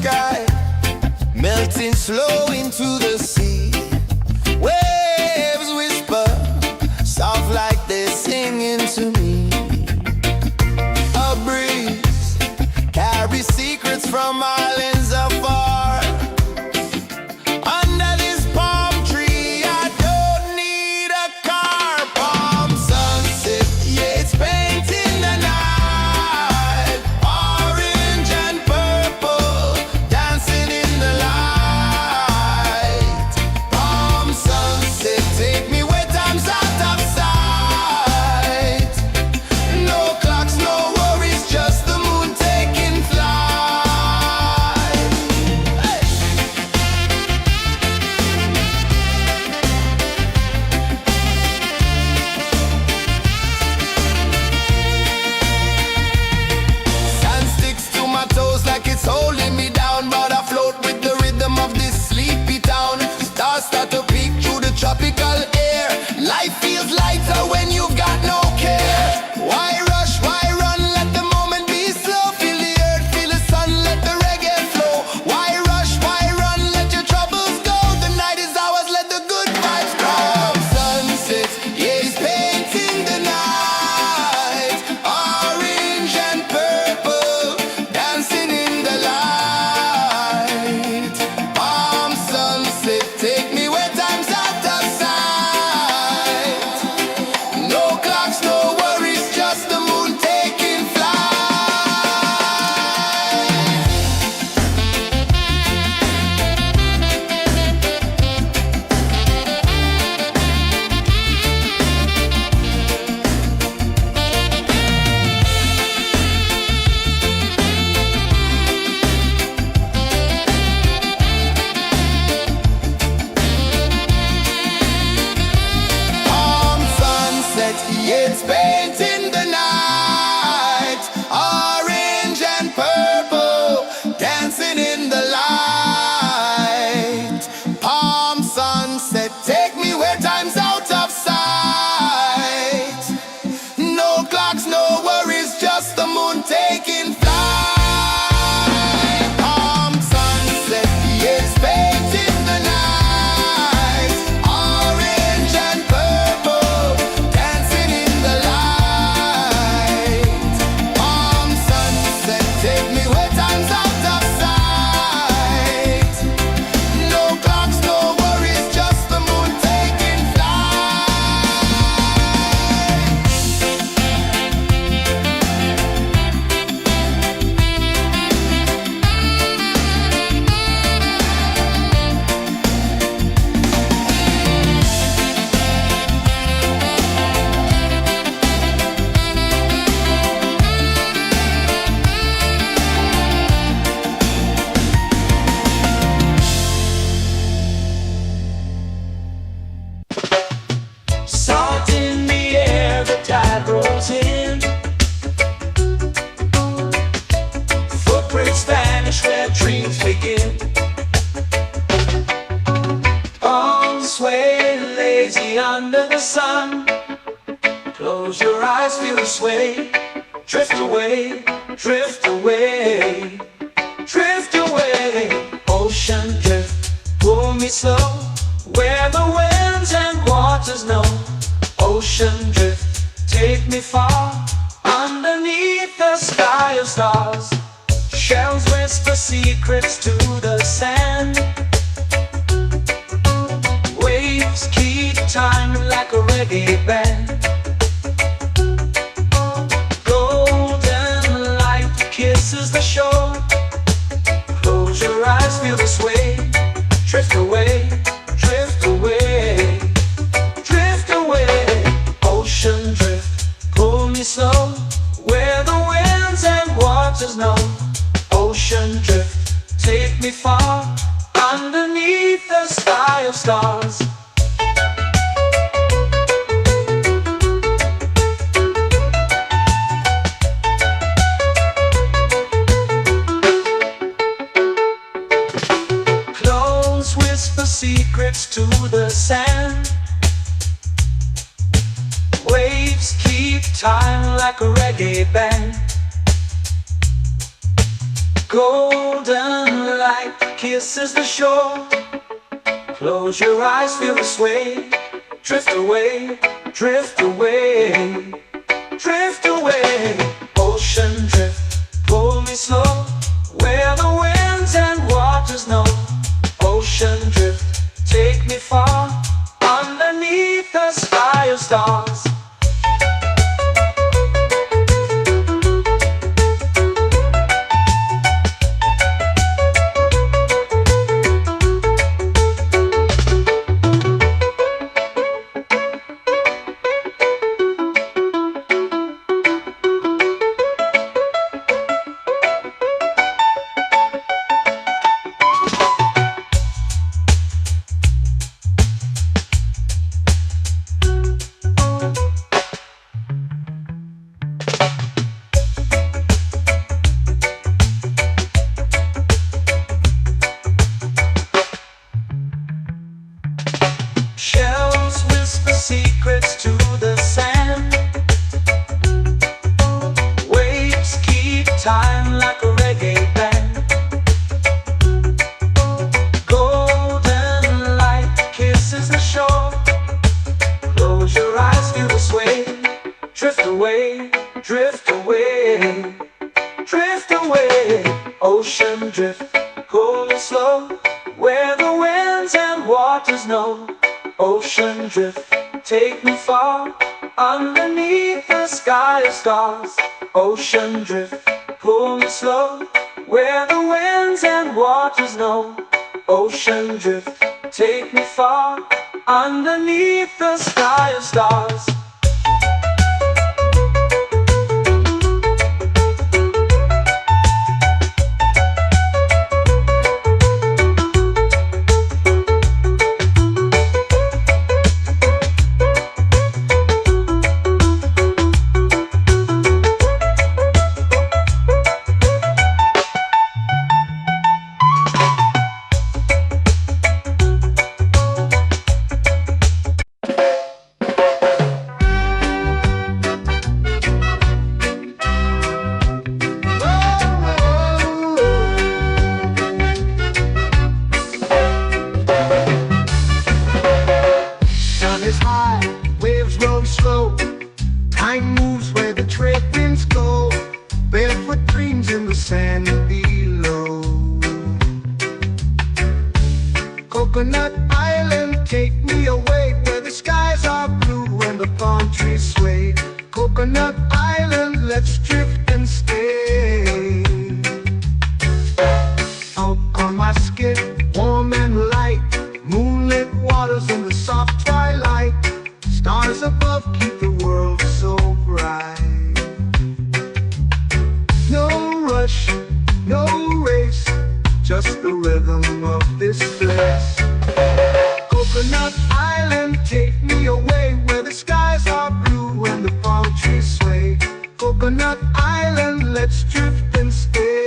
sky, melting slow into the sea. Waves whisper, soft like they're singing to me. A breeze carries secrets from islands afar. Under this palm tree, I don't need a car. Palm sunset, yeah, it's painting the night. Orange and purple, dancing in the light. Palm sunset, take me where time's out of sight. No clocks, no worries, just the moon taking flight. Hey! Sand sticks to my toes like it's holding me down, but I float with the rhythm of this sleepy town. Stars start to peek through the tropical air. Life feels lighter when you've got no care. Why rush, why run, let the moment be slow. Feel the earth, feel the sun, let the reggae flow. Why rush, why run, let your troubles go. The night is ours, let the good vibes grow. Sunset, yeah, it's painting the night. Orange and purple, dancing in the light. Palm sunset, take me where time's out of sight. No clocks, no worries, just the moon taking flight. Palm sunset, yeah, it's painting the night. Orange and purple, dancing in the light. Palm sunset, take me where time's out of sight. No clocks, no worries, just the moon taking flight. Palm sunset, yeah, it's painting the night. Orange and purple, dancing in the light. Palm sunset, take me where time's out of sight. No clocks, no worries, just the moon taking flight. Salt in the air, the tide rolls in. Footprints vanish where dreams begin. Arms sway lazy under the sun. Close your eyes, feel the sway. Drift away, drift away, drift away. Ocean drift, pull me slow, where the winds and waters know. Ocean drift, take me far, underneath the sky of stars. Shells whisper secrets to the sand. Waves keep time like a reggae band. Golden light kisses the shore. Close your eyes, feel the sway. Drift away, drift away, drift away. Ocean drift, pull me slow, where the winds and waters know. Ocean drift, take me far, underneath the sky of stars. Clones whisper secrets to the sand. Waves keep time like a reggae band. Golden light kisses the shore. Close your eyes, feel the sway. Drift away, drift away, drift away. Ocean drift, pull me slow, where the winds and waters know. Ocean drift, take me far, underneath the sky of stars. Shells whisper secrets to the sand. Waves keep time like a reggae band. Golden light kisses the shore. Close your eyes, feel the sway. Drift away, drift away, drift away. Ocean drift, cool and slow, where the winds and waters know. Ocean drift, take me far, underneath the sky of stars. Ocean drift, pull me slow, where the winds and waters know. Ocean drift, take me far, underneath the sky of stars. Is high, waves roll slow. Time moves where the trade winds go. Barefoot dreams in the sand below. Coconut Island, take me away, where the skies are blue and the palm trees sway. Coconut Island, let's drift and stay. Out on my skin, warm and light, moonlit waters in the soft twilight. Stars above keep the world so bright. No rush, no race, just the rhythm of this place. Coconut Island, take me away, where the skies are blue and the palm trees sway. Coconut Island, let's drift and stay.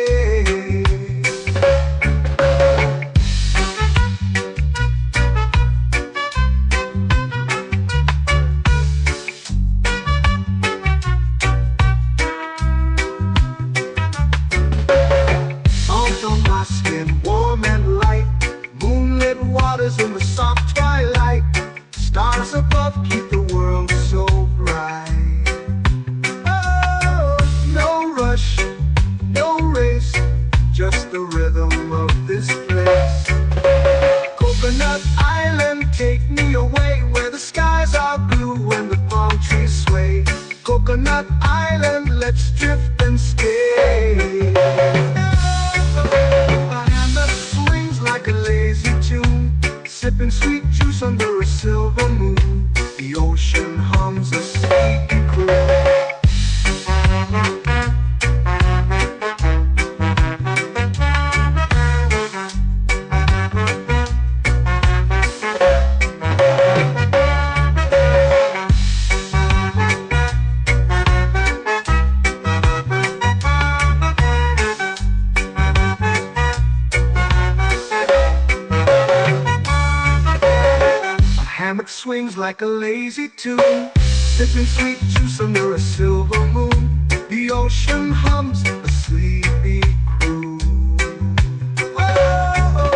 Warm and light, moonlit waters in the soft twilight. Stars above keep the world so bright. Oh, no rush, no race, just the rhythm of this place. Coconut Island, take me away, where the skies are blue and the palm trees sway. Coconut Island, let's drift and stay. Like a lazy tune, sipping sweet juice under a silver moon. The ocean hums a sleepy croon. Swings like a lazy tune, sipping sweet juice under a silver moon. The ocean hums a sleepy croon. Oh,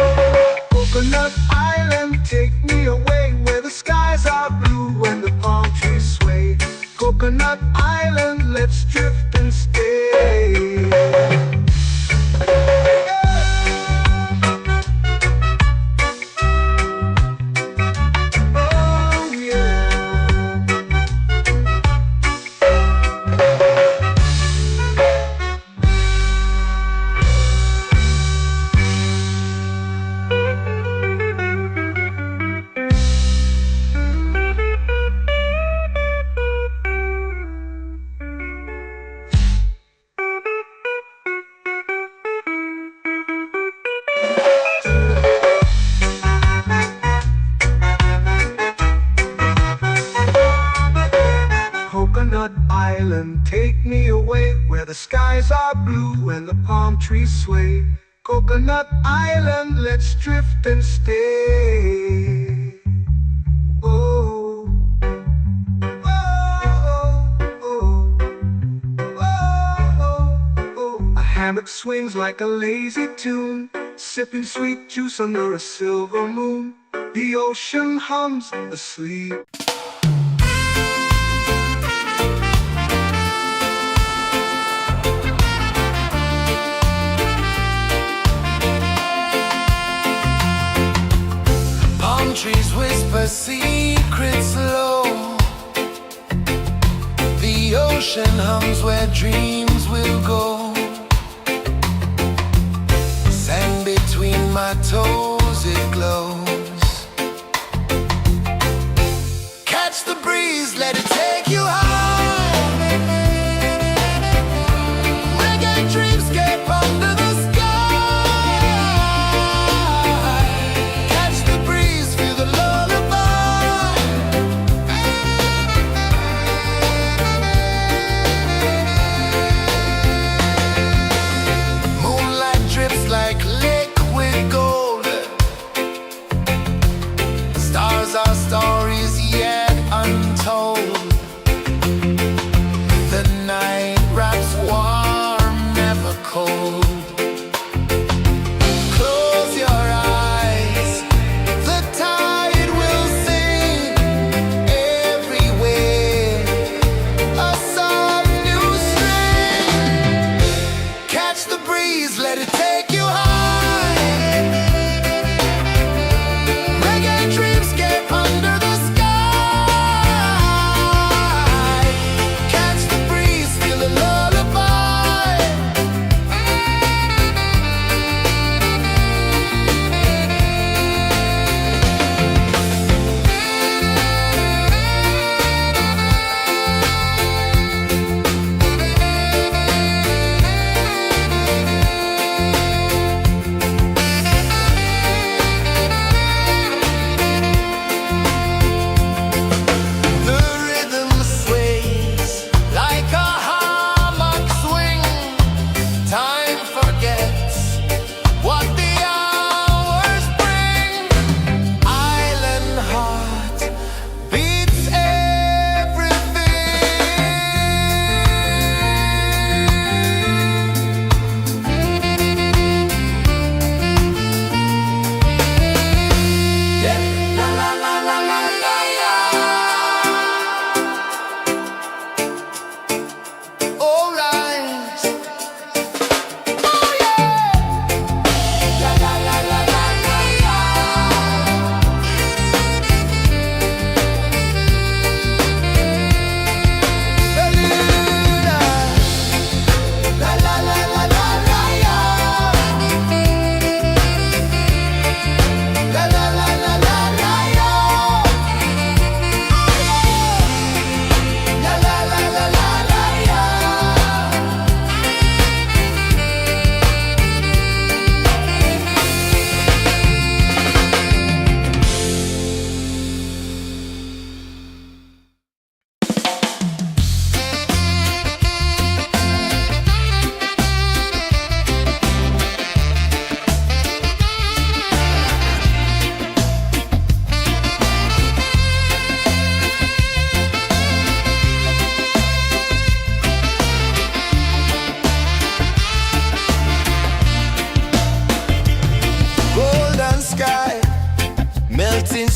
skies are blue and the palm trees sway. Coconut Island, let's drift and stay. Oh, oh, oh, oh, oh. A hammock swings like a lazy tune, sipping sweet juice under a silver moon. The ocean hums asleep. Trees whisper secrets low. The ocean hums where dreams will go. Sand between my toes, it glows. Catch the breeze, let it take you high. Reggae dreamscape under the sky. Our stories yet untold. The night wraps warm, never cold. Close your eyes, the tide will sing everywhere. A soft new string. Catch the breeze, let it take you high.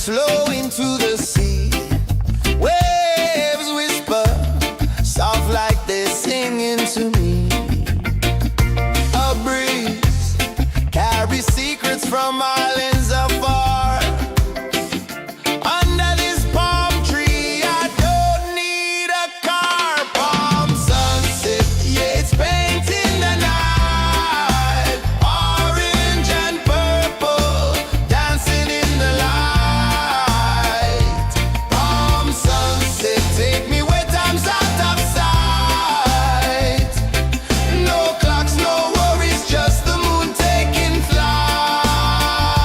Slow into the sea. Waves whisper, soft like they're singing to me. A breeze carries secrets from islands afar. Under this palm tree, I don't need a car. Palm sunset, yeah, it's painting the night. Orange and purple, dancing in the light. Take me where time's out of sight. No clocks, no worries, just the moon taking flight.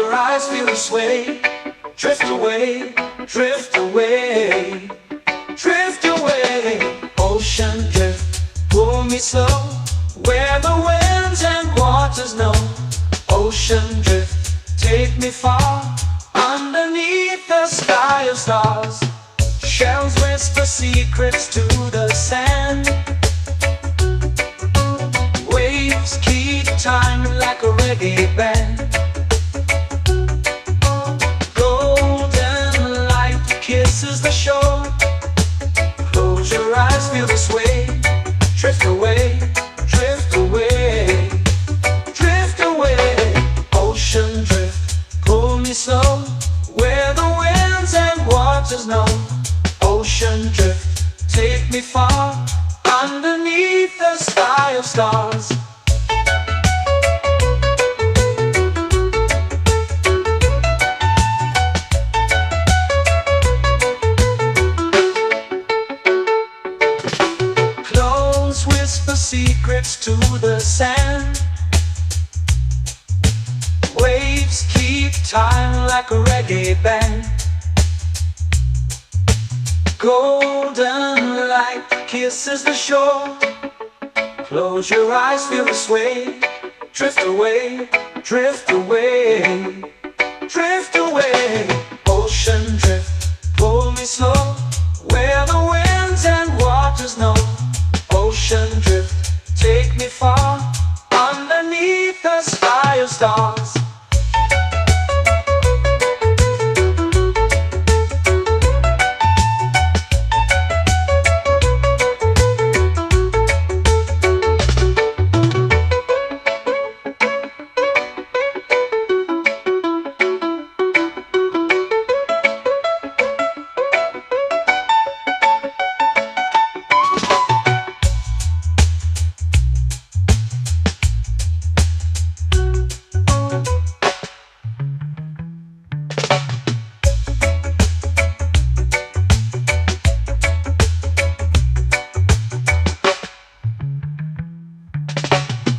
your eyes, feel the sway. Drift away, drift away, drift away. Ocean drift, pull me slow, where the winds and waters know. Ocean drift, take me far, underneath the sky of stars. Shells whisper secrets to the sand. Waves keep time like a reggae band. Golden light kisses the shore. Close your eyes, feel the sway. Drift away, drift away, drift away. Ocean drift, pull me slow, where the winds and waters know. Ocean drift, take me far, underneath the sky of stars. Clones whisper secrets to the sand. Waves keep time like a reggae band. Golden light kisses the shore. Close your eyes, feel the sway. Drift away, drift away, drift away. Ocean drift, pull me slow, where the winds and waters know. Ocean drift, take me far, underneath the sky of stars.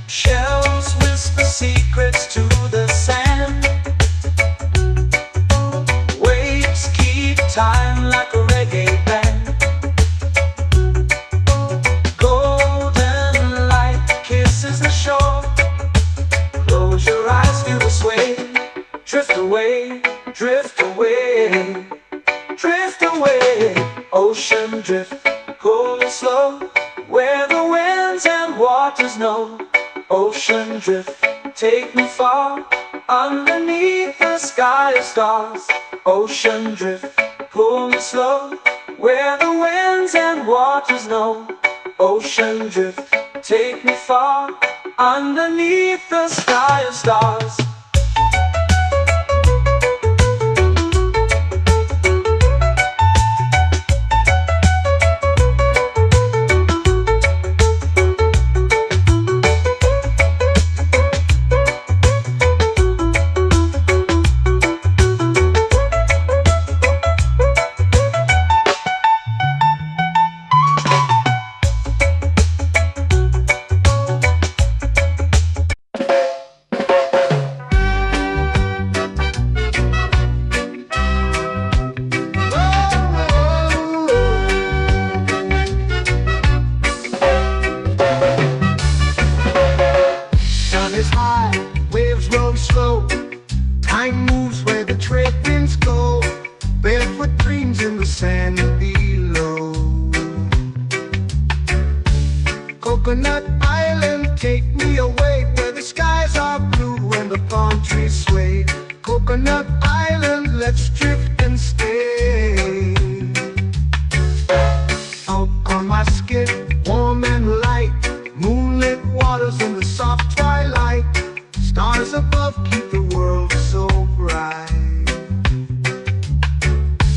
Shells whisper secrets to the sand. Waves keep time like a reggae band. Golden light kisses the shore. Close your eyes, feel the sway. Drift away, drift away, drift away. Ocean drift, pull me slow, where the winds and waters know. Ocean drift, take me far, underneath the sky of stars. Ocean drift, pull me slow, where the winds and waters know. Ocean drift, take me far, underneath the sky of stars. Coconut Island, take me away where the skies are blue and the palm trees sway. Coconut Island, let's drift and stay. Out on my skin, warm and light, moonlit waters in the soft twilight. Stars above keep the world so bright.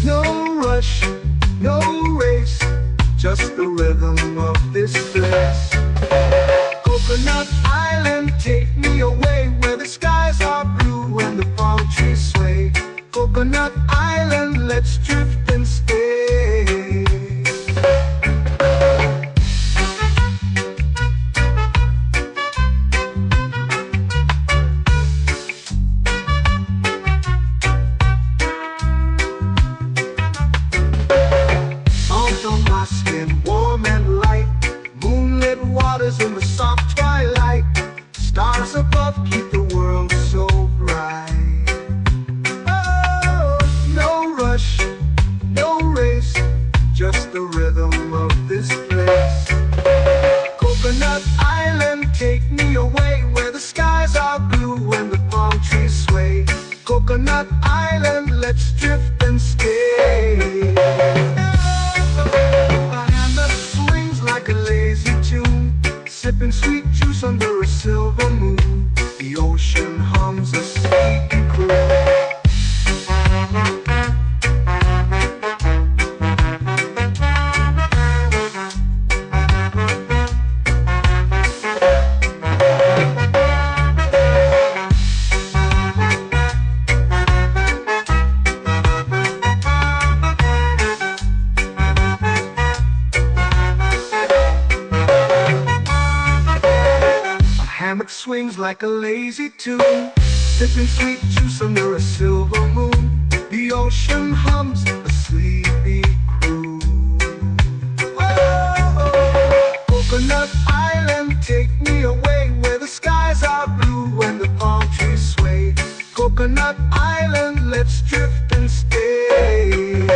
No rush, no race, just the rhythm of this place. Coconut Island, take me away where the skies are blue and the palm trees sway. Coconut Island, let's drift and stay. swings like a lazy tune, sipping sweet juice under a silver moon. The ocean hums a sleepy croon. Whoa, Coconut Island, take me away where the skies are blue and the palm trees sway. Coconut Island, let's drift and stay.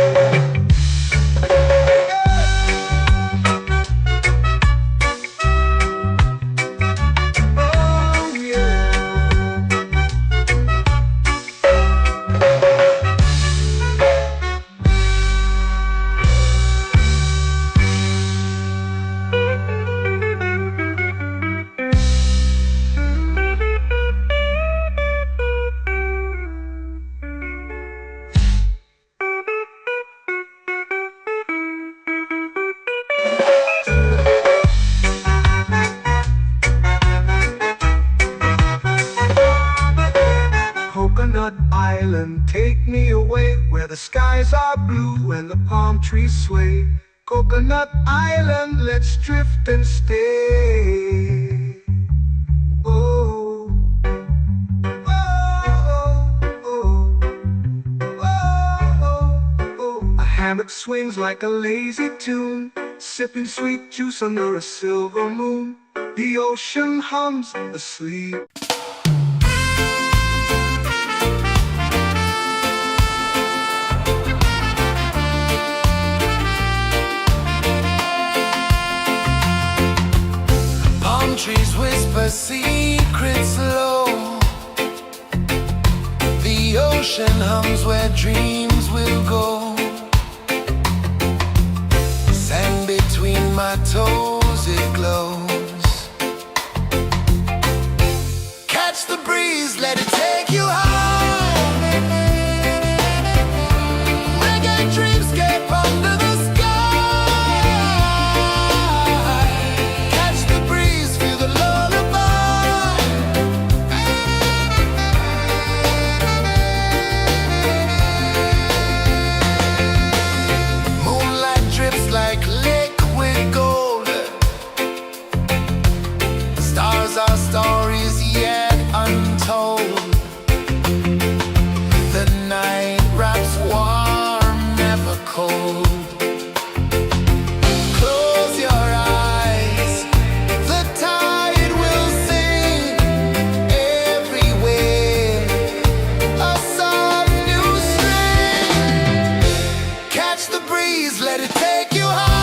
Coconut Island, take me away where the skies are blue and the palm trees sway. Coconut Island, let's drift and stay. Oh, oh, oh, oh, oh. A hammock swings like a lazy tune, sipping sweet juice under a silver moon. The ocean hums asleep. Trees whisper secrets low. The ocean hums where dreams will go. Sand between my toes, it glows. Catch the breeze, let it take you high. Reggae dreamscape under the sky. Our stories yet untold. The night wraps warm, never cold. Close your eyes, the tide will sing everywhere. A soft new string. Catch the breeze, let it take you high.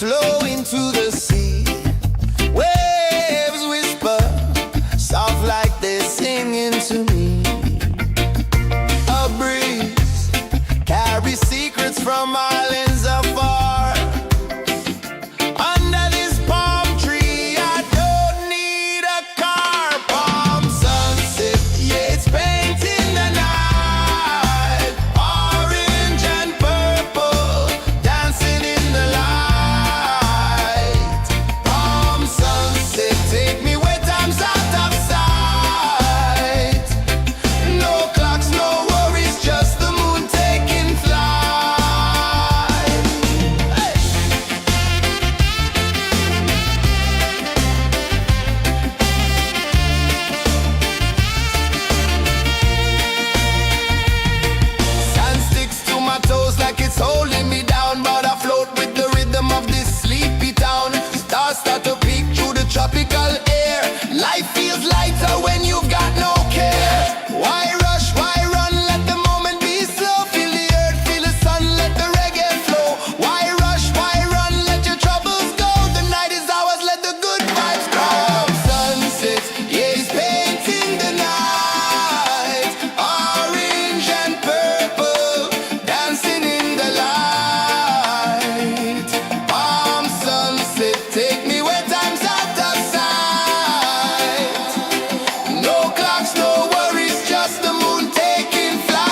flow into the sea. Waves whisper, soft like they're singing to me. A breeze carries secrets from islands afar. Under this palm tree, I don't need a car. Palm sunset, yeah, it's painting the night. Orange and purple, dancing in the light. Palm sunset, take me where time's out of sight. No clocks, no worries, just the moon taking flight. Hey! Sand sticks to my toes like it's holding me down, but I float with the rhythm of this sleepy town. Stars start to peek through the tropical air. Life feels lighter when you've got no care. Why rush, why run, let the moment be slow. Feel the earth, feel the sun, let the reggae flow. Why rush, why run, let your troubles go. The night is ours, let the good vibes grow. Sunset, yeah, it's painting the night. Orange and purple, dancing in the light. Palm sunset, take me where time's out of sight. No clocks, no worries, just the moon taking flight.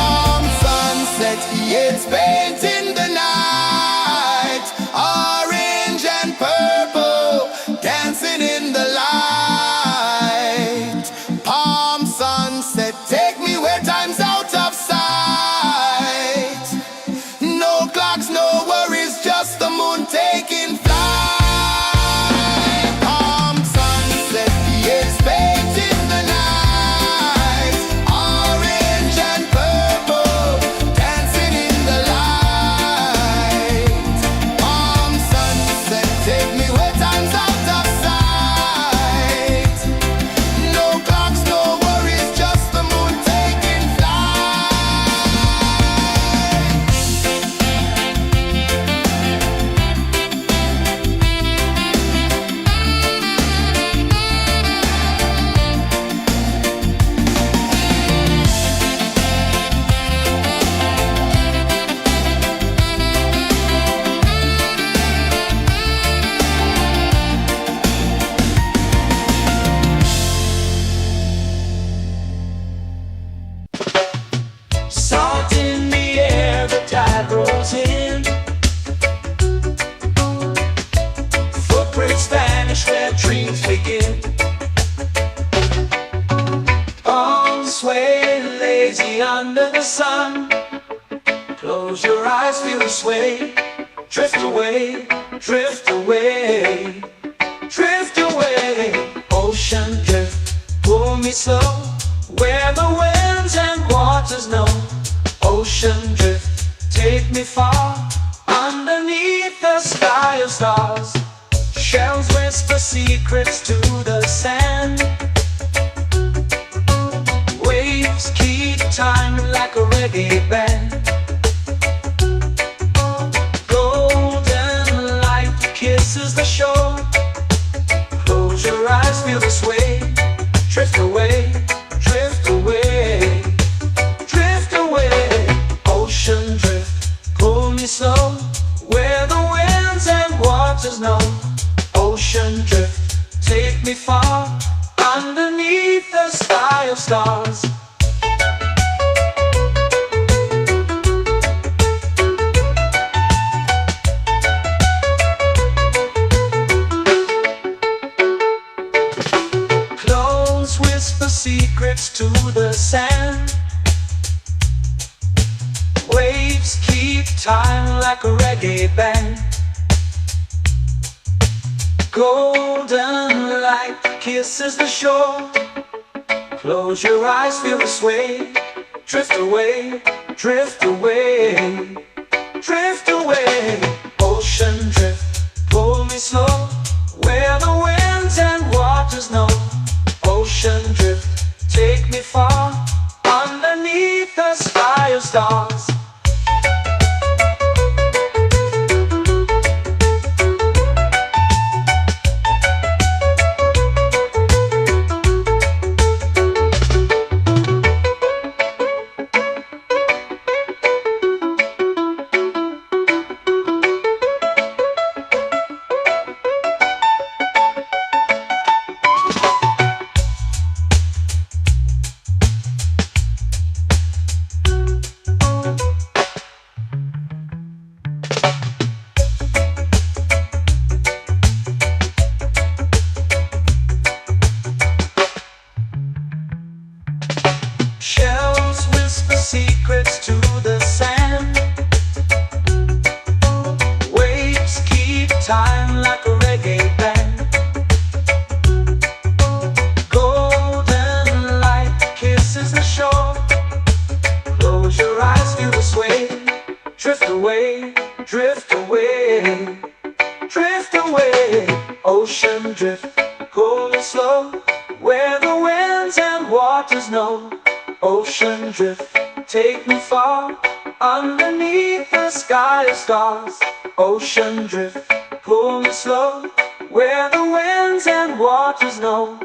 Palm sunset, yeah, it's painting the night. Orange and purple, dancing in the light. Palm sunset, take me where time's out of sight. No clocks, no worries, just the moon taking flight. Palm sunset, yeah, it's painting the night. Orange and purple, dancing in the light. Palm sunset, take me where time's out of sight. No clocks, no worries, just the moon taking flight. Salt in the air, the tide rolls in. Footprints vanish where dreams begin. Arms sway lazy under the sun. Close your eyes, feel the sway. Drift away, drift away, drift away. Ocean drift, pull me slow, where the winds and waters know. Ocean drift, take me far, underneath the sky of stars. Shells whisper secrets to the sand. Waves keep time like a reggae band. Golden light kisses the shore. Close your eyes, feel the sway. Drift away, drift away, drift away. Ocean drift, pull me slow, where the winds and waters know. Ocean drift, take me far, underneath the sky of stars. Close whisper secrets to the sand. Waves keep time like a reggae band. Golden light kisses the shore. Close your eyes, feel the sway. Drift away, drift away, drift away. Ocean drift, pull me slow, where the winds and waters know. Ocean drift, take me far, underneath the sky of stars. Shells whisper secrets to the sand. Waves keep time like a reggae band. Golden light kisses the shore. Close your eyes, feel the sway. Drift away, drift away, drift away. Ocean drift, cool and slow, where the winds and waters know. Ocean drift, take me far, underneath the sky of stars. Ocean drift, pull me slow, where the winds and waters know.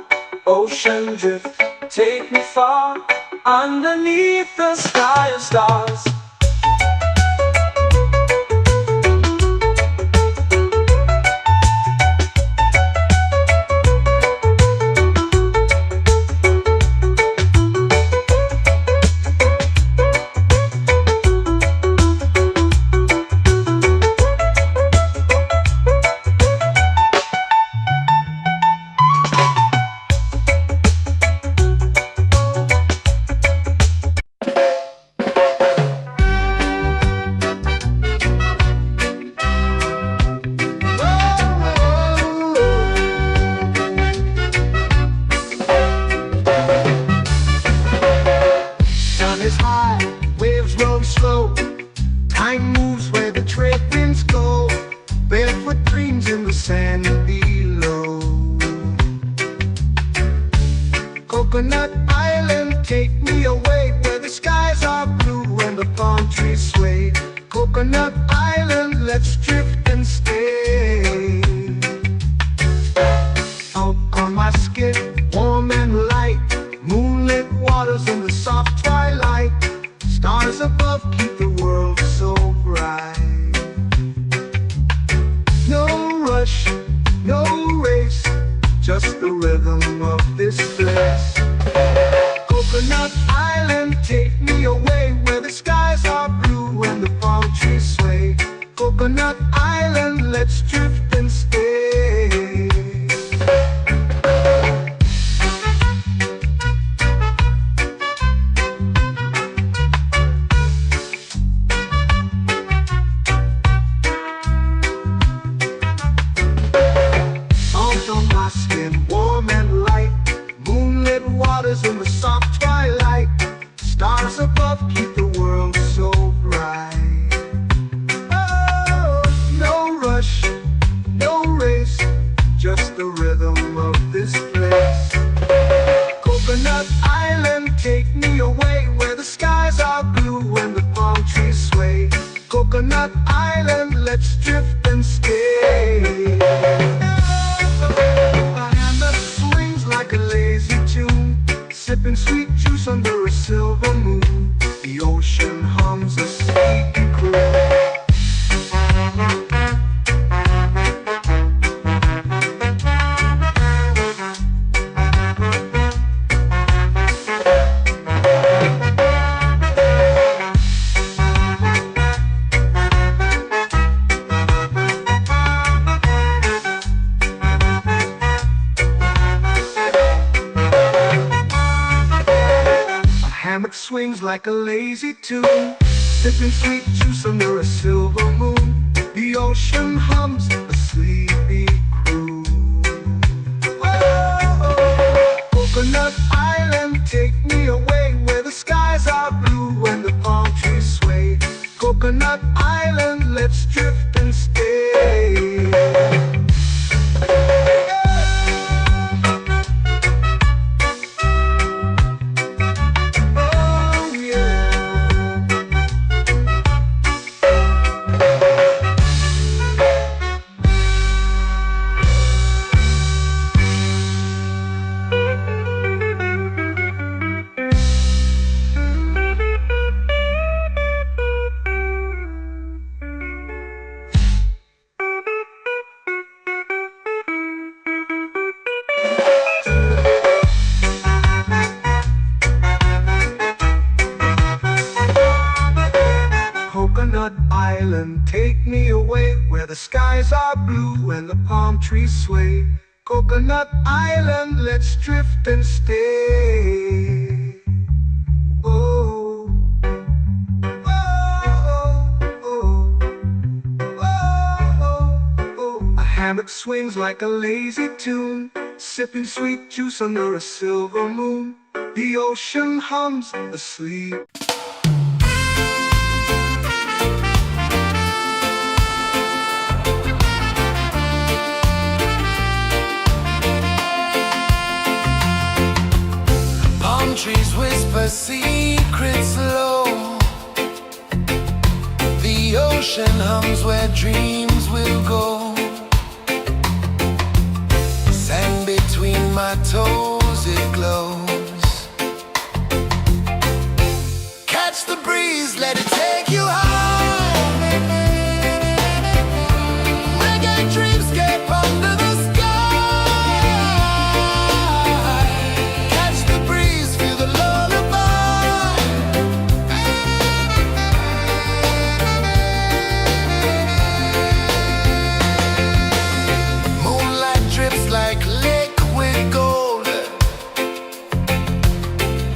Ocean drift, take me far, underneath the sky of stars. Time moves where the trade winds go. Barefoot dreams in the sand below. Coconut Island, take me away, where the skies are blue and the palm trees sway. Coconut Island, let's drift and stay. Out on my skin, warm and light, moonlit waters in the soft twilight. Stars above keep the world so bright. No rush, no race, just the rhythm of this place. Coconut Island, take me away, where the skies are blue and the palm trees sway. Coconut Island, let's drift and stay. Warm and light, moonlit waters in the soft twilight. Stars above keep the world so bright. Oh, no rush, no race, just the rhythm of this place. Coconut Island, take me away, where the skies are blue and the palm trees sway. Coconut Island, let's drift and stay. Like a lazy tune, sipping sweet juice under a silver moon. The ocean hums a sleepy croon. Hammock swings like a lazy tune, sipping sweet juice under a silver moon. The ocean hums a sleepy croon. Oh, Coconut Island. Take me away where the skies are blue and the palm trees sway. Coconut Island, let's drift and stay. Oh, oh, oh, oh, oh. A hammock swings like a lazy tune, sipping sweet juice under a silver moon. The ocean hums asleep. Palm trees whisper secrets low. The ocean hums where dreams will go. Sand between my toes, it glows. Catch the breeze, let it take you high. Reggae dreamscape under the sky. Catch the breeze, feel the lullaby. Moonlight drips like liquid gold.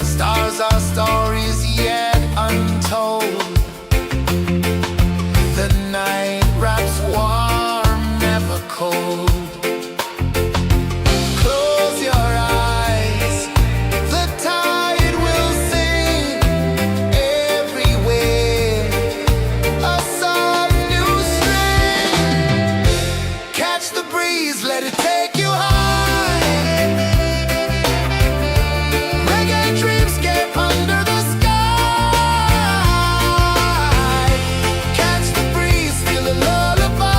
Stars are stories yet untold. The night wraps warm, never cold. Close your eyes, the tide will sing everywhere. A soft new string. Catch the breeze, let it take you high. Reggae dreamscape under the sky. Catch the breeze, feel the lullaby.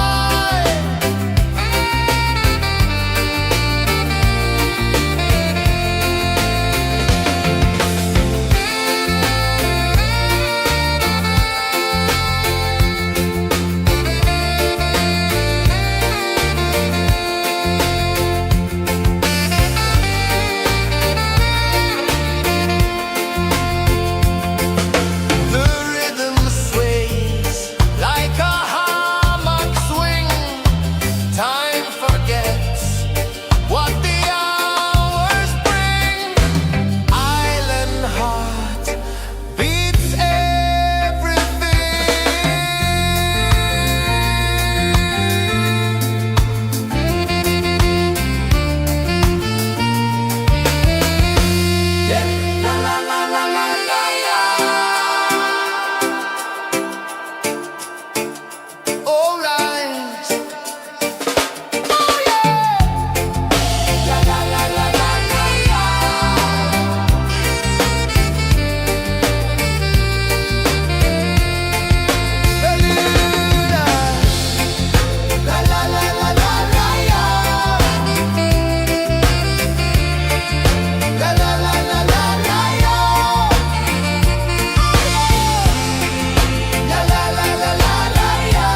The rhythm sways like a hammock swing. Time forgets what the hours bring. Island heart beats everything. Yeah. La la la la la la la. All right. Oh yeah. La la la la la la la. Bermuda. La la la la la la la. La la la la la la la. La la la la la la la.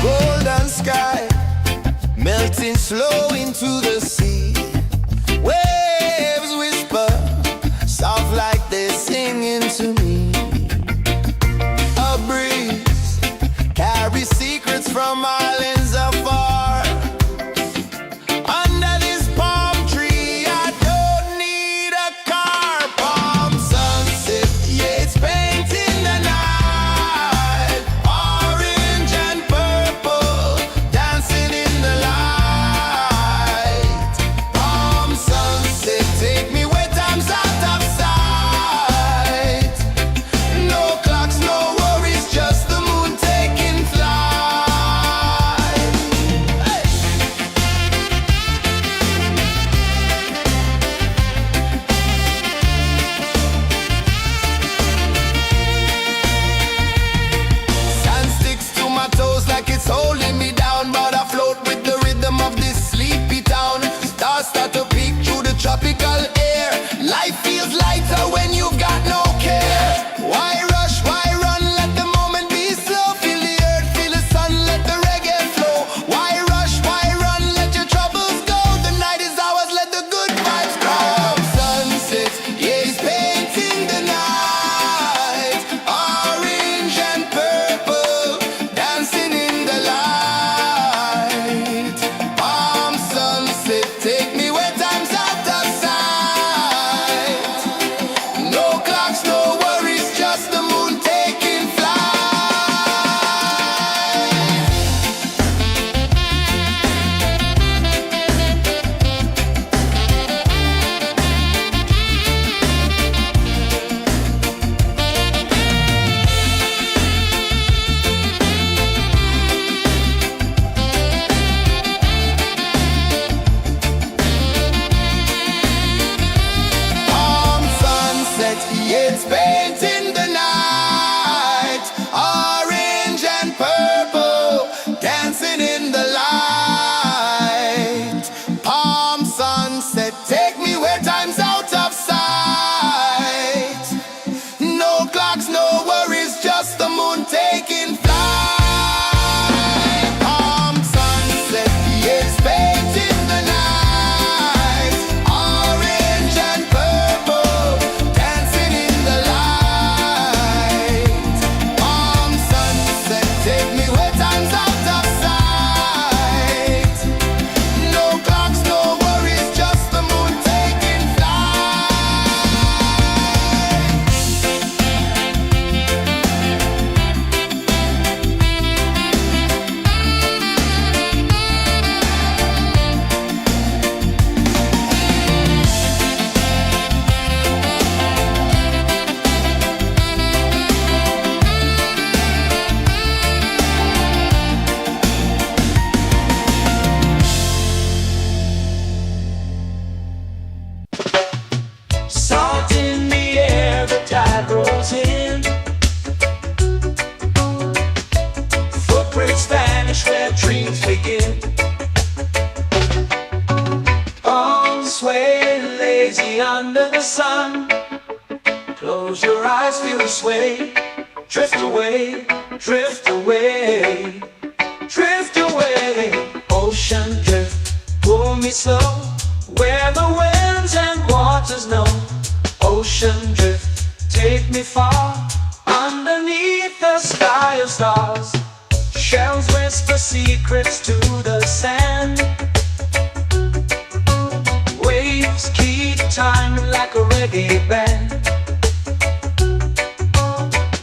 Golden sky melting slow into the sea. Waves whisper soft like they're singing to me. A breeze carries secrets from islands afar. Under this palm tree, I don't need a car. Palm sunset, yeah, it's painting the night. Orange and purple, dancing in the light. dreams begin. Arms sway lazy under the sun. Close your eyes, feel the sway. Drift away, drift away, drift away. Ocean drift, pull me slow, where the winds and waters know. Ocean drift, take me far, underneath the sky of stars. Shells whisper secrets to the sand. Waves keep time like a reggae band.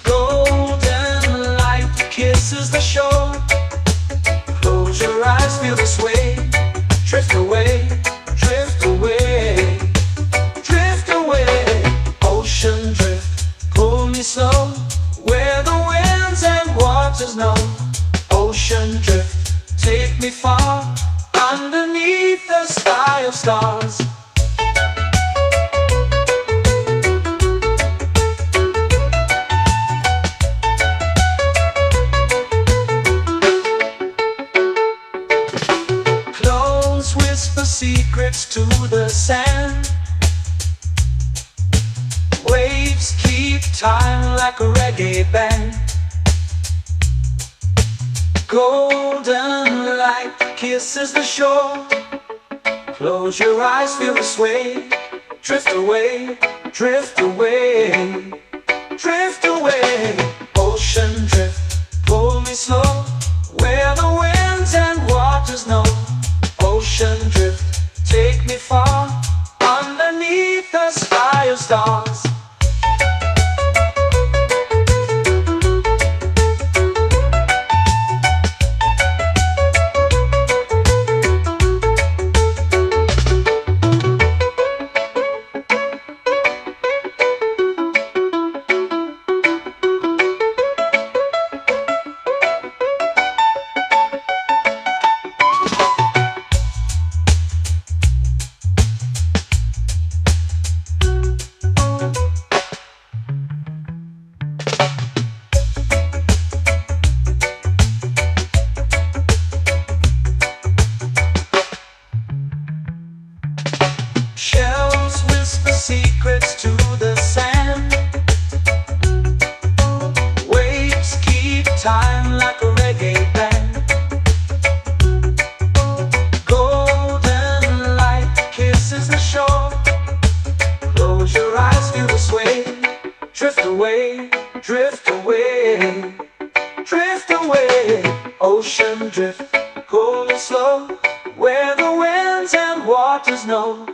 Golden light kisses the shore. Close your eyes, feel the sway. Drift away, drift away, drift away. Ocean drift, pull me slow, where the winds and waters know. Ocean drift, take me far, underneath the sky of stars. Close whisper secrets to the sand. Waves keep time like a reggae band. Golden light kisses the shore. Close your eyes, feel the sway. Drift away, drift away, drift away. Ocean drift, pull me slow, where the winds and waters know. Ocean drift, take me far, underneath the sky of stars. Shells whisper secrets to the sand. Waves keep time like a reggae band. Golden light kisses the shore. Close your eyes, feel the sway. Drift away, drift away, drift away. Ocean drift, pull me slow, where the winds and waters know.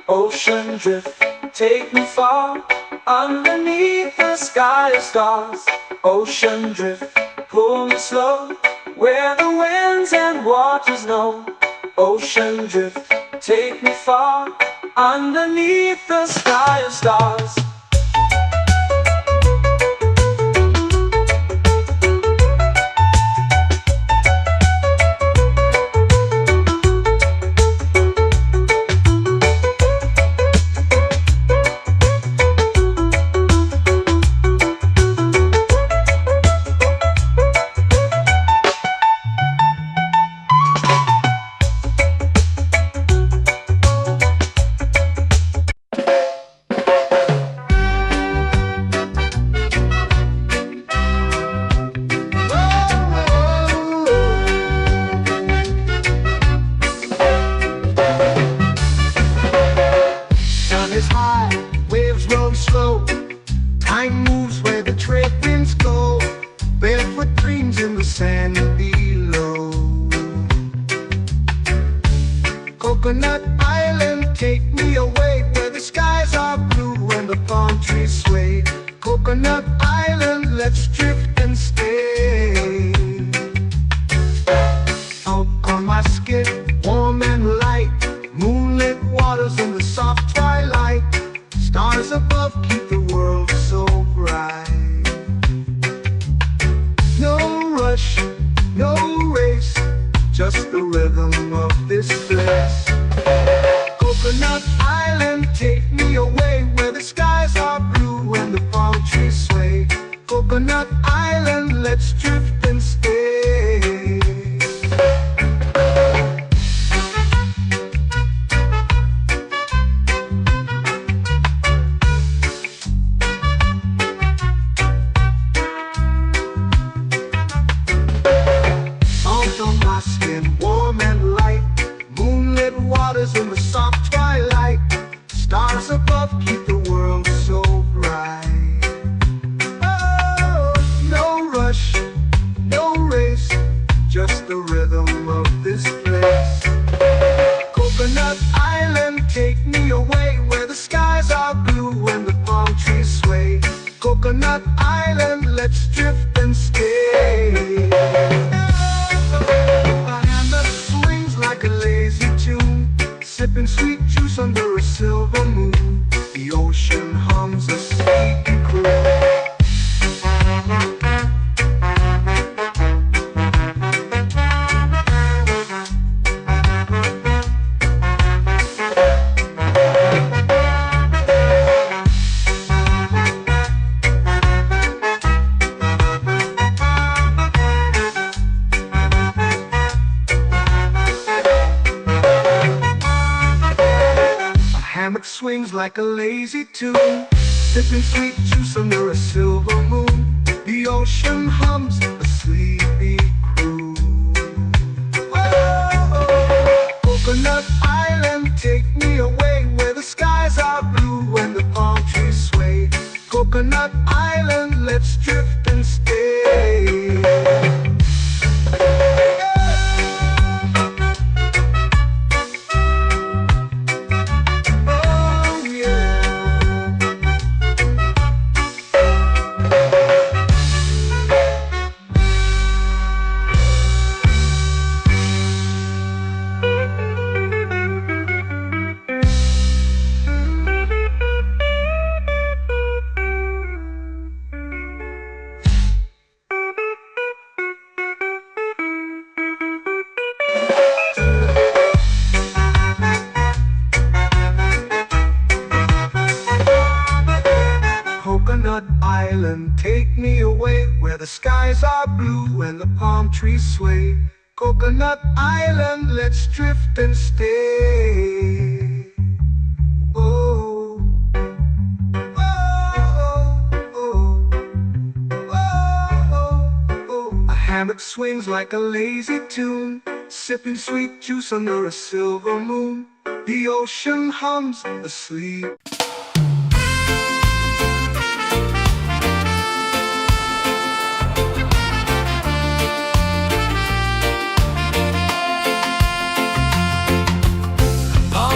Ocean drift, take me far, underneath the sky of stars. Ocean drift, pull me slow, where the winds and waters know. Ocean drift, take me far, underneath the sky of stars. Time moves where the trade winds go. Barefoot dreams in the sand below. Coconut Island, take me away, where the skies are blue and the palm trees sway. Coconut Island, let's drift and stay. Out on my skin, warm and light, moonlit waters in the soft twilight. Stars above keep the world so bright. No rush, no race, just the rhythm of this place. Coconut Island, take me away, where the skies are blue and the palm trees sway. Coconut Island, let's drift and stay. let's drift and stay. A hand that swings like a lazy tune, sipping sweet juice under a silver moon. The ocean hums a sleepy croon. Hammock swings like a lazy tune, sipping sweet juice under a silver moon. The ocean hums a sleepy croon. Whoa, Coconut Island, take me away where the skies are blue and the palm trees sway. Coconut Island, let's drift and stay. Coconut Island, take me away where the skies are blue and the palm trees sway. Coconut Island, let's drift and stay. Oh, oh, oh, oh, oh. A hammock swings like a lazy tune, sipping sweet juice under a silver moon. The ocean hums asleep.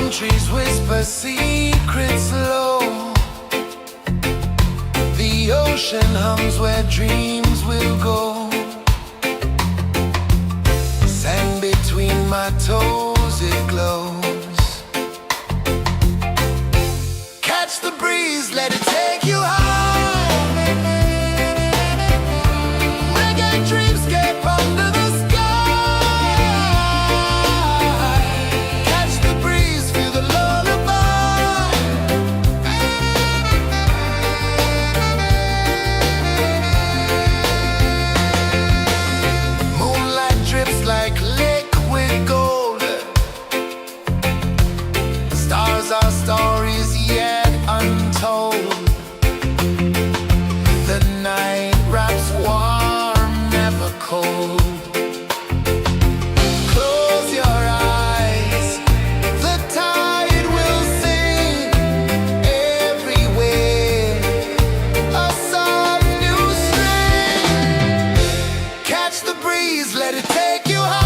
Trees whisper secrets low. The ocean hums where dreams will go. Sand between my toes, it glows. Catch the breeze, let it take you high. Reggae dreamscape under the sky. Our stories yet untold. The night wraps warm, never cold. Close your eyes, the tide will sing everywhere. A soft new string. Catch the breeze, let it take you high.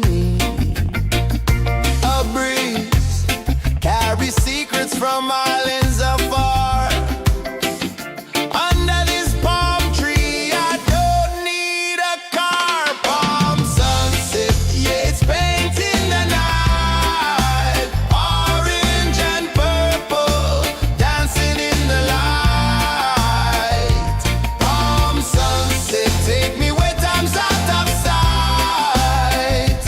me. A breeze carries secrets from islands afar. Under this palm tree, I don't need a car. Palm sunset, yeah, it's painting the night. Orange and purple, dancing in the light. Palm sunset, take me where time's out of sight.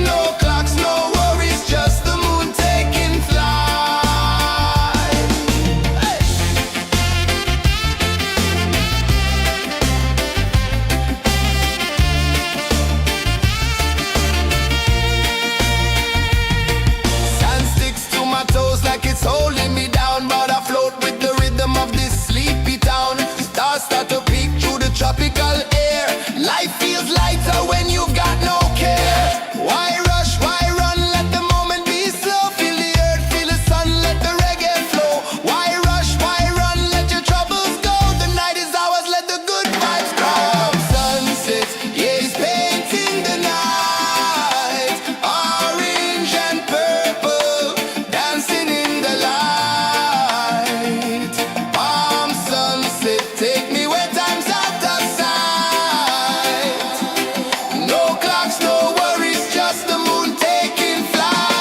No clocks, no worries, just the moon taking flight. Hey! Sand sticks to my toes like it's holding me down, but I float with the rhythm of this sleepy town. Stars start to peek through the tropical air. Life feels lighter when you've got no care. Why rush, why run, let the moment be slow. Feel the earth, feel the sun, let the reggae flow. Why rush, why run, let your troubles go. The night is ours, let the good vibes come. Sunset, yeah, it's painting the night. Orange and purple, dancing in the light. Palm sunset, take me where time's out of sight. No clocks, no worries, just the moon taking flight.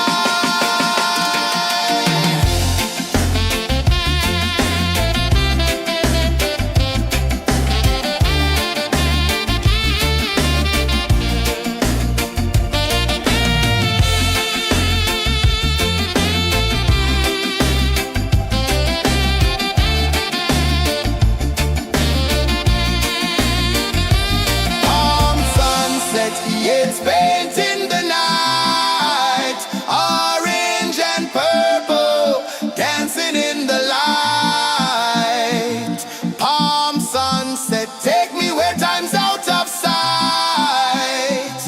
Palm sunset, yeah, it's painting the night. Orange and purple, dancing in the light. Palm sunset, take me where time's out of sight.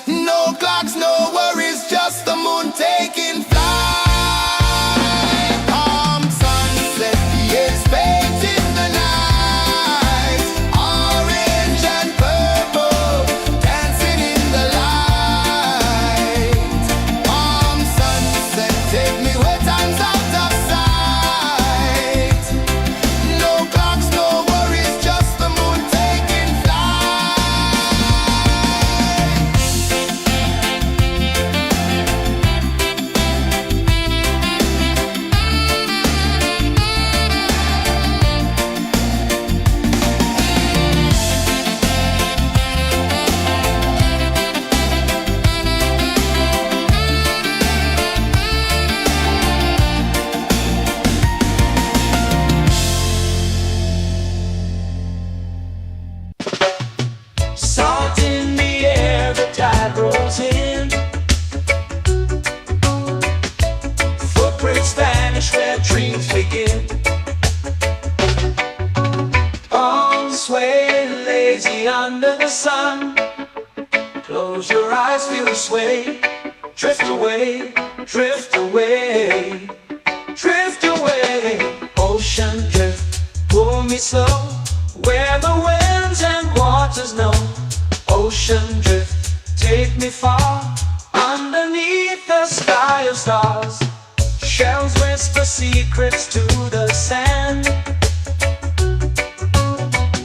No clocks, no worries, just the moon taking flight. Palm sunset, yeah, it's painting the night. Orange and purple, dancing in the light. Palm sunset, take me where time's out of sight. No clocks, no worries, just the moon taking Salt in the air, the tide rolls in. Footprints vanish where dreams begin. Arms sway lazy under the sun. Close your eyes, feel the sway. Drift away, drift away, drift away. Ocean drift, pull me slow, where the winds and waters know. Ocean drift, take me far, underneath the sky of stars. Shells whisper secrets to the sand.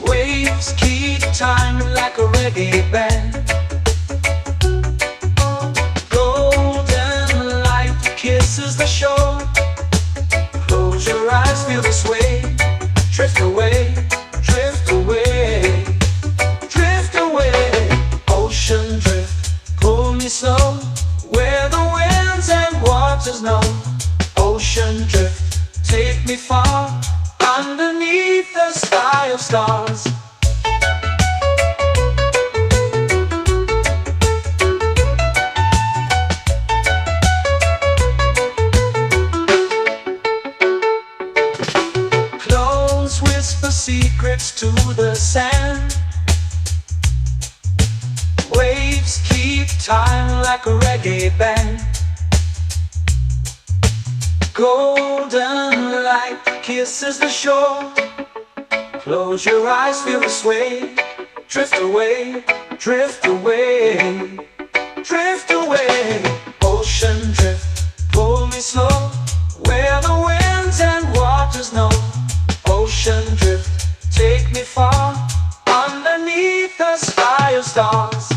Waves keep time like a reggae band. Golden light kisses the shore. Close your eyes, feel the sway. Drift away, drift away, drift away. Ocean drift, pull me slow, where the winds and waters know. Ocean drift, take me far, underneath the sky of stars. Close whisper secrets to the sand. Waves keep time like a reggae band. Golden light kisses the shore. Close your eyes, feel the sway. Drift away, drift away, drift away. Ocean drift, pull me slow, where the winds and waters know. Ocean drift, take me far, underneath the sky of stars.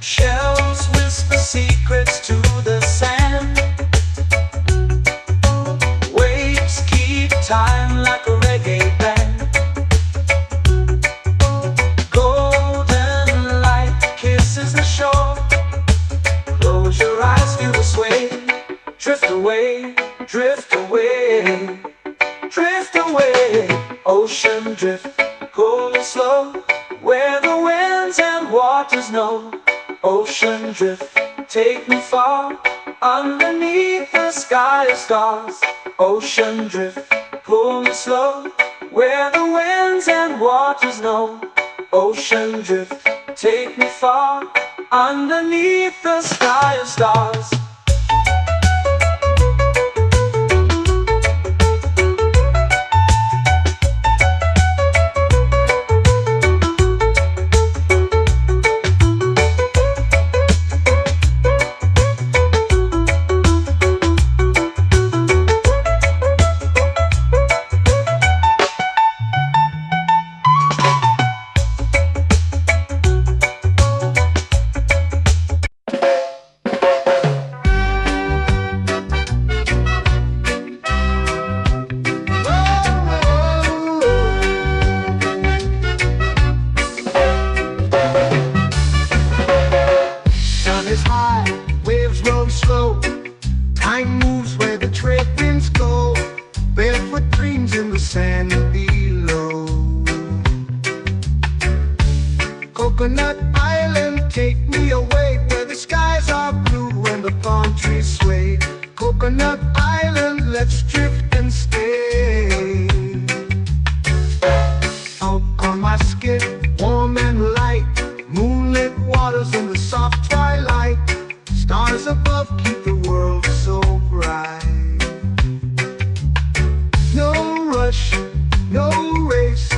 Shells whisper secrets to the sand. Waves keep time like a reggae band. Golden light kisses the shore. Close your eyes, feel the sway. Drift away, drift away, drift away. Ocean drift, cool and slow, where the winds and waters know. Ocean drift, take me far, underneath the sky of stars. Ocean drift, pull me slow, where the winds and waters know. Ocean drift, take me far, underneath the sky of stars. Is high, waves roll slow. Time moves where the trade winds go. Barefoot dreams in the sand below. Coconut Island, take me away, where the skies are blue and the palm trees sway. Coconut Island, let's drift and stay. Out on my skin, warm and light, moonlit waters in the soft twilight. Stars above keep the world so bright. No rush, no race,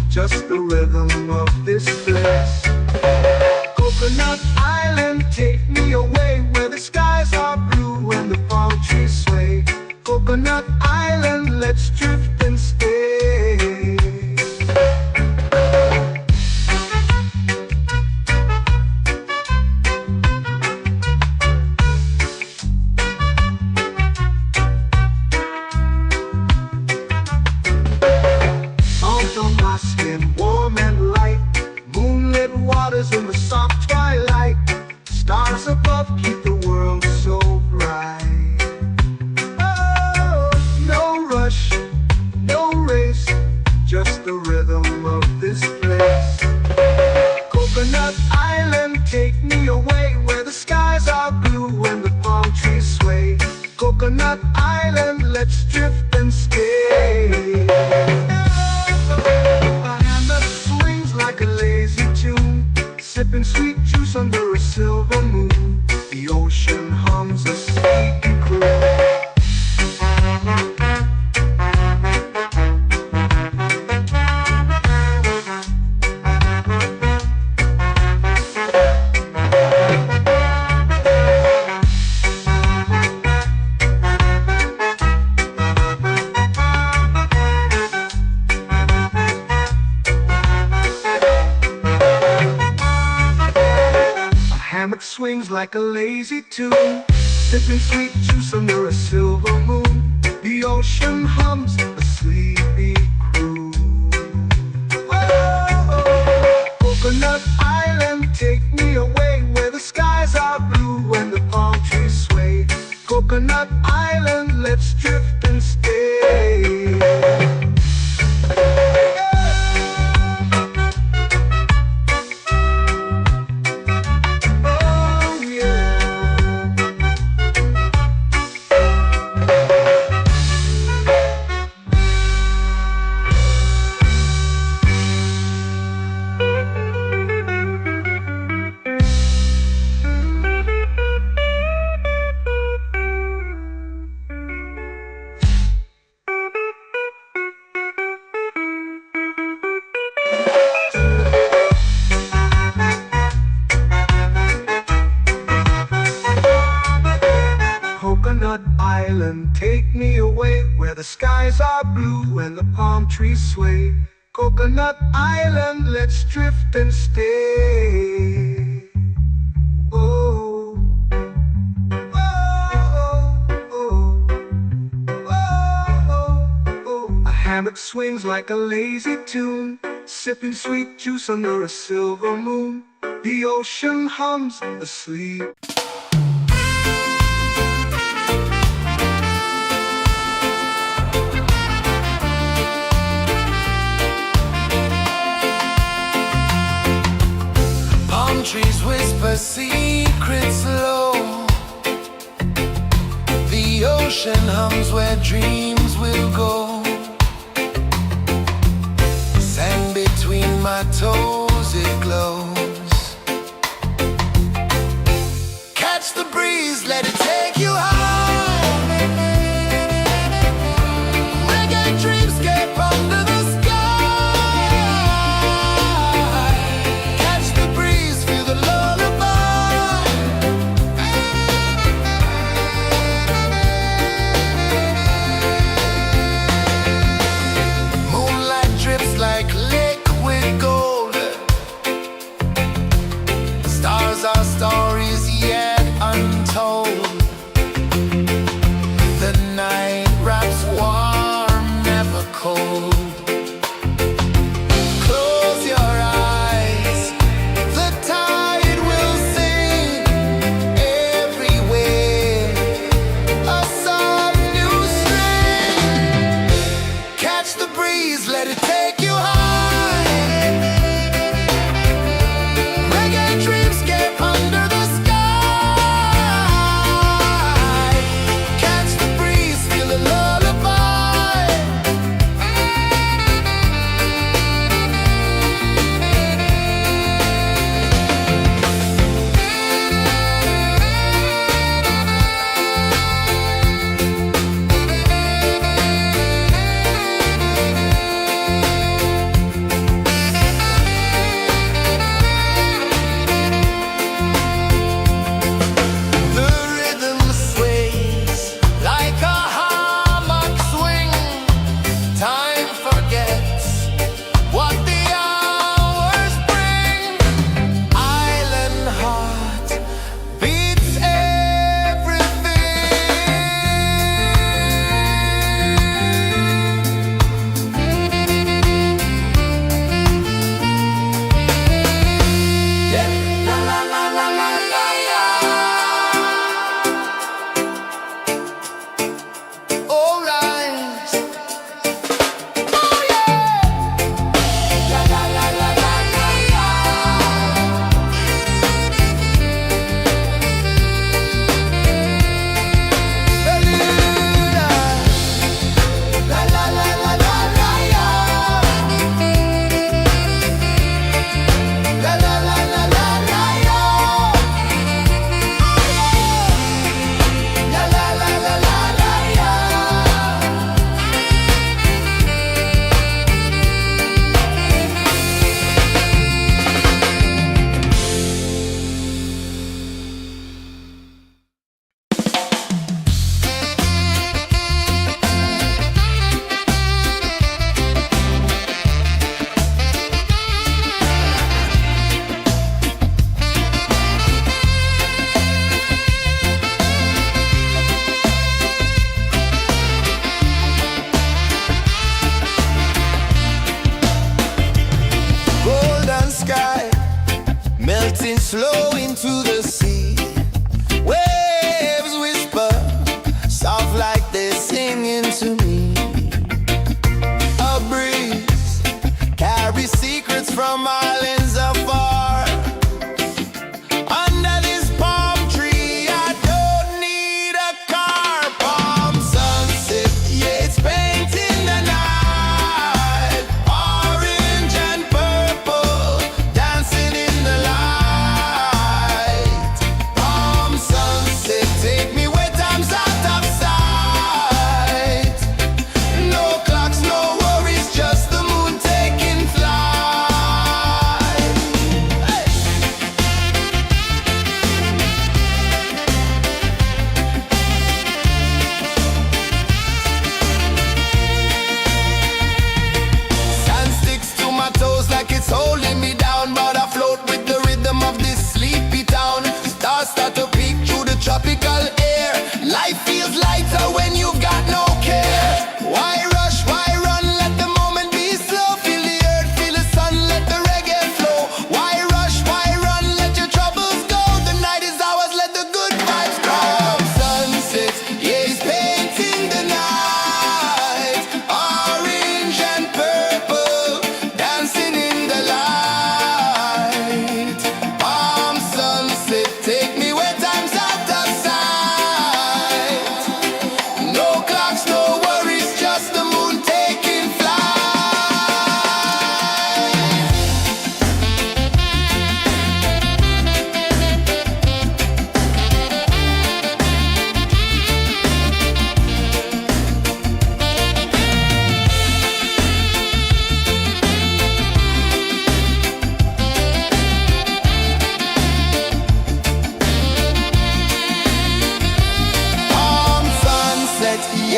just the rhythm of this place. Coconut Island, take me away, where the skies are blue and the palm trees sway. Coconut Island, let's drift and stay. Warm and light, moonlit waters in the soft twilight. Stars above keep the world so bright. Oh, no rush, no race, just the rhythm of this place. Coconut Island, take me away, where the skies are blue and the palm trees sway. Coconut Island, let's drift and stay. Like a lazy tune, sipping sweet juice under a silver moon. The ocean hums a sleepy croon. Swings like a lazy tune, sipping sweet juice under a silver moon. The ocean hums a sleepy croon. Whoa, Coconut Island, take me away, where the skies are blue and the palm trees sway. Coconut Island, let's drift and stay. Oh yeah. Coconut Island, take me away where the skies are blue and the palm trees sway. Coconut Island, let's drift and stay. Oh, oh, oh, oh, oh. A hammock swings like a lazy tune, sipping sweet juice under a silver moon. The ocean hums asleep. Trees whisper secrets low. The ocean hums where dreams will go. Sand between my toes, it glows. Catch the breeze, let it take you high. Reggae dreamscape under the our stories yet untold. The night wraps warm, never cold. Close your eyes, the tide will sing everywhere. A soft new string. Catch the breeze, let it take you high. melting slow into the sea. Waves whisper, soft like this.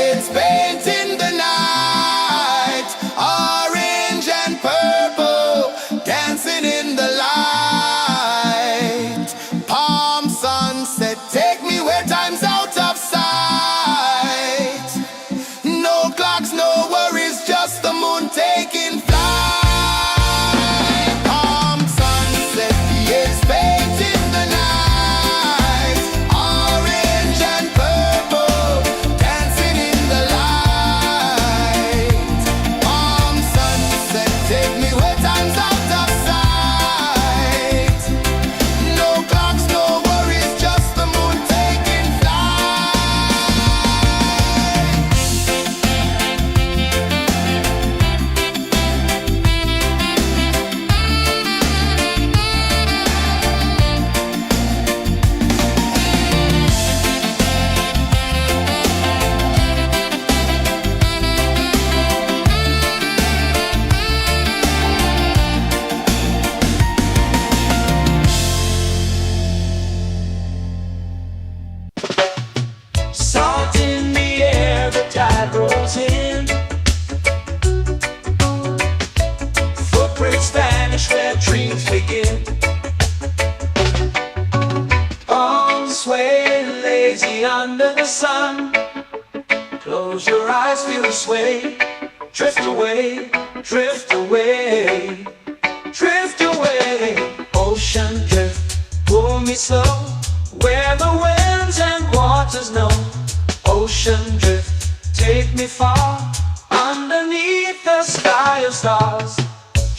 It's painting the night, orange and purple, dancing in the light. Palm sunset, take me where time's out of sight. No clocks, no worries, just the moon taking flight. Palm sunset, it's painting the night, orange and purple, dancing in the light. Palm sunset, take me where time's out of sight. No clocks, no worries, just the moon taking flight. Salt in the air, the tide rolls in. Footprints vanish where dreams begin. Arms sway lazy under the sun. Close your eyes, feel the sway. Drift away, drift away, drift away. Ocean drift, pull me slow, where the winds and waters know. Ocean drift, take me far, underneath the sky of stars.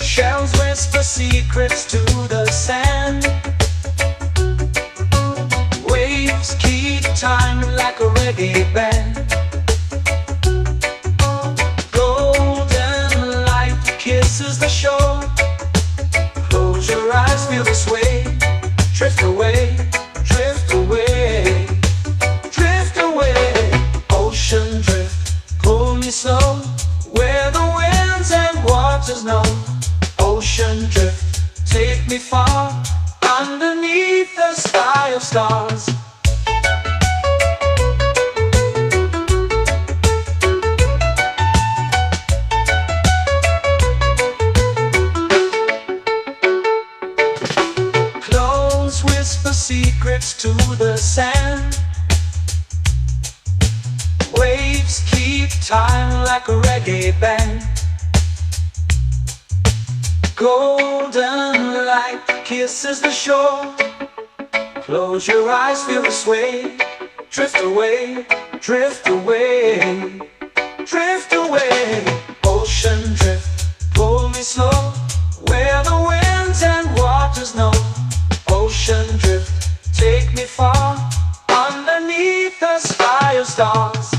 Shells whisper secrets to the sand. Waves keep time like a reggae band. Golden light kisses the shore. Close your eyes, feel the sway. Drift away, drift away, drift away. Ocean drift, pull me slow, where the winds and waters know. Ocean drift, take me far, underneath the sky of stars. Clothes whisper secrets to the sand. Waves keep time like a reggae band. Golden light kisses the shore. Close your eyes, feel the sway. Drift away, drift away, drift away. Ocean drift, pull me slow, where the winds and waters know. Ocean drift, take me far, underneath the sky of stars.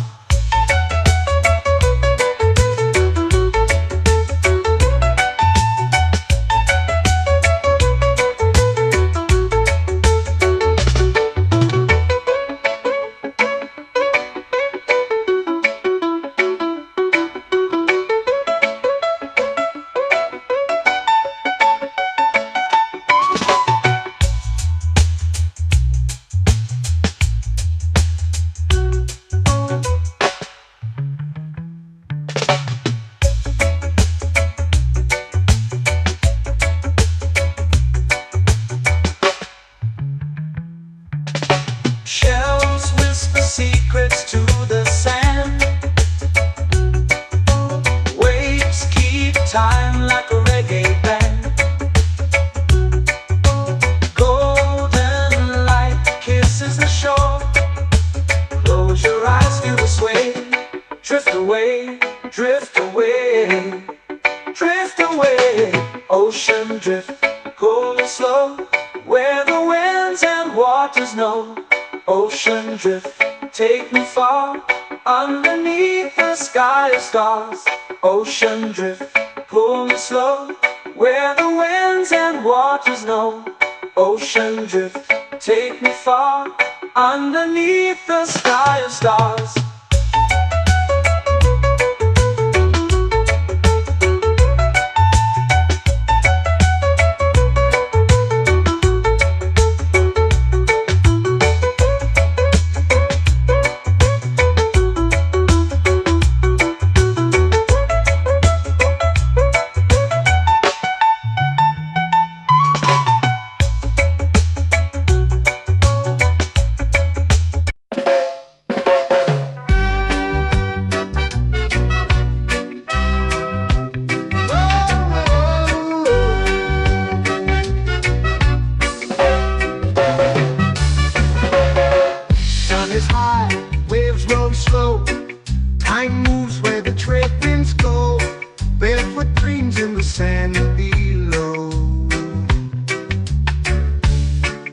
Shells whisper secrets to the sand. Waves keep time like a reggae band. Golden light kisses the shore. Close your eyes, feel the sway. Drift away, drift away, drift away. Ocean drift, cool and slow, where the winds and waters know. Ocean drift, take me far, underneath the sky of stars. Ocean drift, pull me slow, where the winds and waters know. Ocean drift, take me far, underneath the sky of stars. moves where the trade winds go, barefoot dreams in the sand below.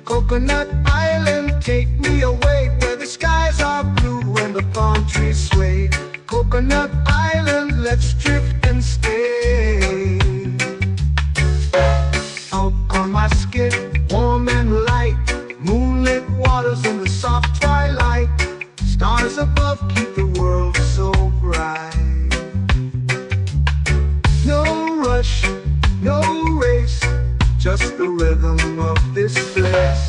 Coconut Island, take me away where the skies are blue and the palm trees sway. Coconut Island, let's drift and stay. Out on my skin, warm and light, moonlit waters in the soft twilight. Stars above keep the world so bright. No rush, no race, just the rhythm of this place.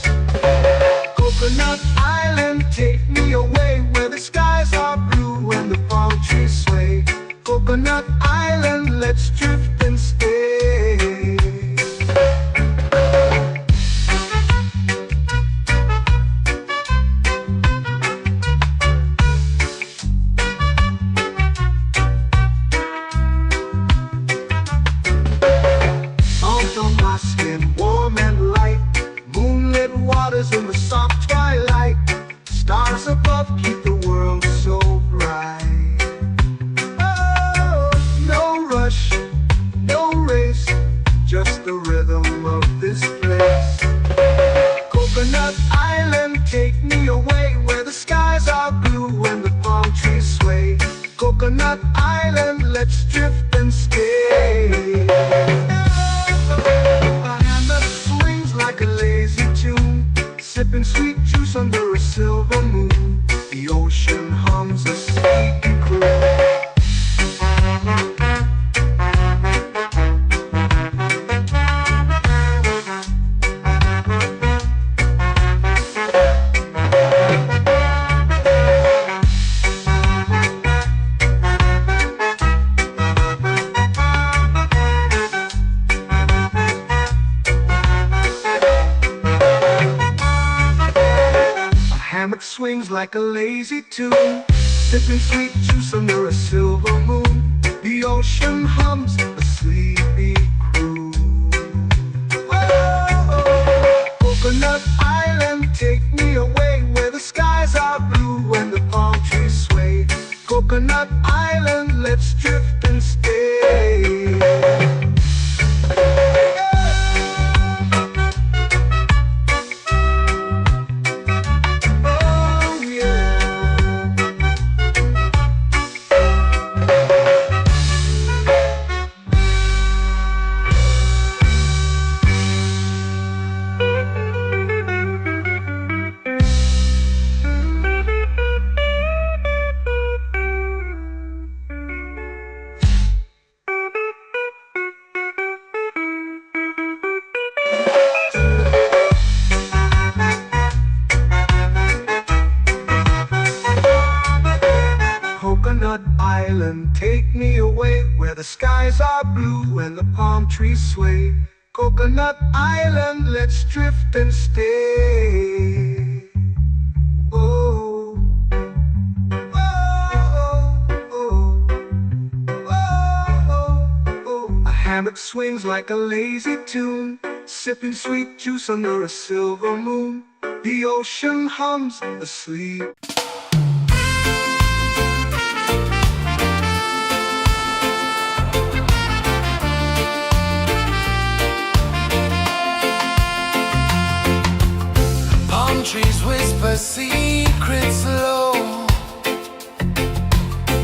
Coconut Island, take me away where the skies are blue and the palm trees sway. Coconut Island, let's drift and stay. Out on my skin, warm and light, moonlit waters in the soft twilight. Stars above keep the world so bright. Oh, no rush, no race, just the rhythm of this place. Coconut Island, take me away where the skies are blue and the palm trees sway. Coconut Island, let's drift and stay. My hand that swings like a lazy tune, sipping sweet juice under a silver moon. The ocean hums a sleepy croon. Hammock swings like a lazy tune, sipping sweet juice under a silver moon. The ocean hums a sleepy croon. Whoa, Coconut Island, take me away where the skies are blue and the palm trees sway. Coconut Island, let's drift and stay. Coconut Island, take me away where the skies are blue and the palm trees sway. Coconut Island, let's drift and stay. Oh, oh, oh, oh, oh. A hammock swings like a lazy tune, sipping sweet juice under a silver moon. The ocean hums asleep. Trees whisper secrets low.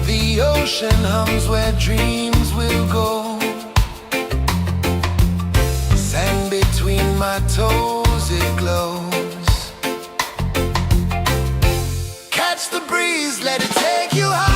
The ocean hums where dreams will go. Sand between my toes, it glows. Catch the breeze, let it take you high.